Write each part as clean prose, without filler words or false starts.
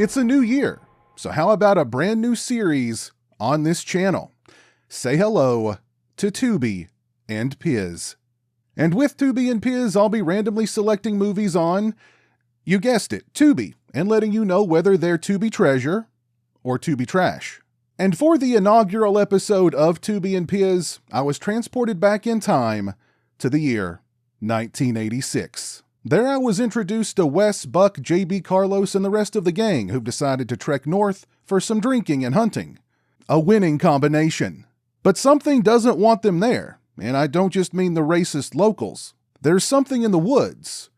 It's a new year, so how about a brand new series on this channel? Say hello to Tubi and Piz. And with Tubi and Piz, I'll be randomly selecting movies on, you guessed it, Tubi, and letting you know whether they're Tubi Treasure or Tubi Trash. And for the inaugural episode of Tubi and Piz, I was transported back in time to the year 1986. There I was introduced to Wes, Buck, JB, Carlos, and the rest of the gang who've decided to trek north for some drinking and hunting. A winning combination. But something doesn't want them there, and I don't just mean the racist locals. There's something in the woods,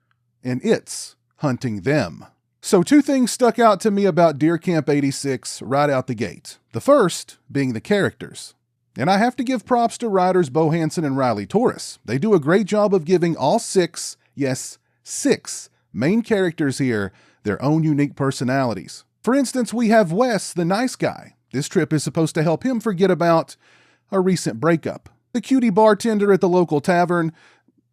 and it's hunting them. So two things stuck out to me about Deer Camp 86 right out the gate. The first being the characters. And I have to give props to writers Bo Hansen and Riley Torres. They do a great job of giving all six main characters here their own unique personalities. For instance, we have Wes, the nice guy. This trip is supposed to help him forget about a recent breakup. The cutie bartender at the local tavern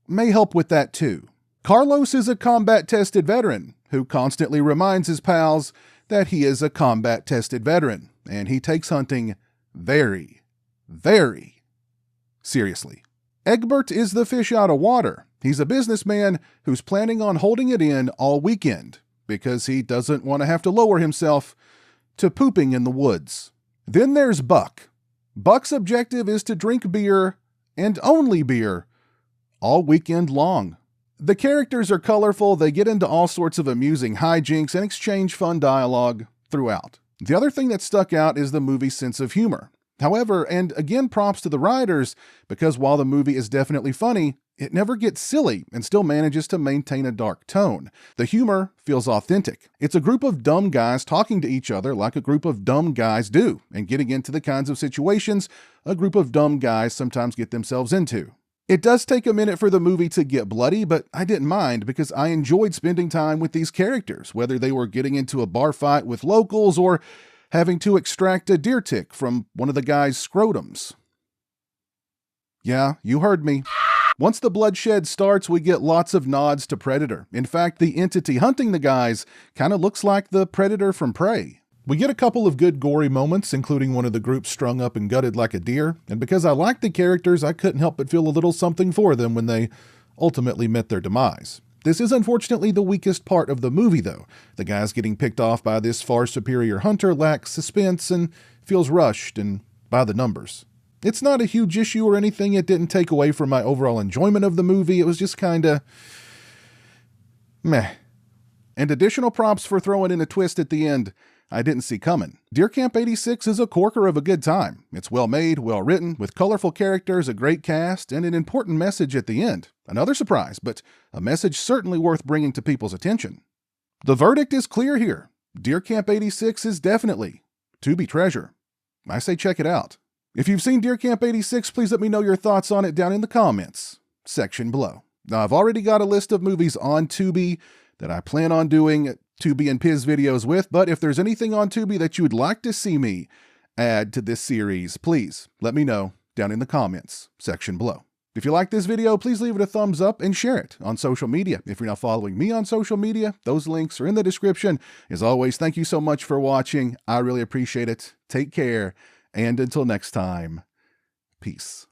may help with that too. Carlos is a combat-tested veteran who constantly reminds his pals that he is a combat-tested veteran, and he takes hunting very, very seriously. Egbert is the fish out of water. He's a businessman who's planning on holding it in all weekend because he doesn't want to have to lower himself to pooping in the woods. Then there's Buck. Buck's objective is to drink beer, and only beer, all weekend long. The characters are colorful, they get into all sorts of amusing hijinks and exchange fun dialogue throughout. The other thing that stuck out is the movie's sense of humor. However, and again props to the writers, because while the movie is definitely funny, it never gets silly and still manages to maintain a dark tone. The humor feels authentic. It's a group of dumb guys talking to each other like a group of dumb guys do, and getting into the kinds of situations a group of dumb guys sometimes get themselves into. It does take a minute for the movie to get bloody, but I didn't mind because I enjoyed spending time with these characters, whether they were getting into a bar fight with locals or having to extract a deer tick from one of the guy's scrotums. Yeah, you heard me. Once the bloodshed starts, we get lots of nods to Predator. In fact, the entity hunting the guys kind of looks like the Predator from Prey. We get a couple of good gory moments, including one of the group strung up and gutted like a deer, and because I liked the characters, I couldn't help but feel a little something for them when they ultimately met their demise. This is unfortunately the weakest part of the movie, though. The guys getting picked off by this far superior hunter lacks suspense and feels rushed and by the numbers. It's not a huge issue or anything. It didn't take away from my overall enjoyment of the movie. It was just kinda meh. And additional props for throwing in a twist at the end I didn't see coming. Deer Camp 86 is a corker of a good time. It's well made, well written, with colorful characters, a great cast, and an important message at the end. Another surprise, but a message certainly worth bringing to people's attention. The verdict is clear here. Deer Camp 86 is definitely Tubi Treasure. I say check it out. If you've seen Deer Camp 86, please let me know your thoughts on it down in the comments section below. Now, I've already got a list of movies on Tubi that I plan on doing Tubi and Piz videos with, but if there's anything on Tubi that you would like to see me add to this series, please let me know down in the comments section below. If you like this video, please leave it a thumbs up and share it on social media. If you're not following me on social media, those links are in the description. As always, thank you so much for watching. I really appreciate it. Take care. And until next time, peace.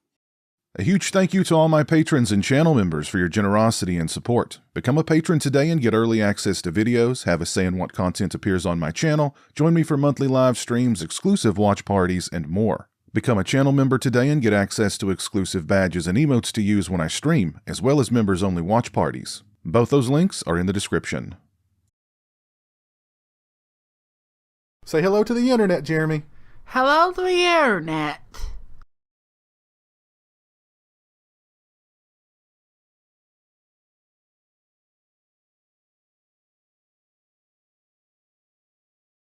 A huge thank you to all my patrons and channel members for your generosity and support. Become a patron today and get early access to videos, have a say in what content appears on my channel, join me for monthly live streams, exclusive watch parties, and more. Become a channel member today and get access to exclusive badges and emotes to use when I stream, as well as members-only watch parties. Both those links are in the description. Say hello to the internet, Jeremy. Hello to the internet.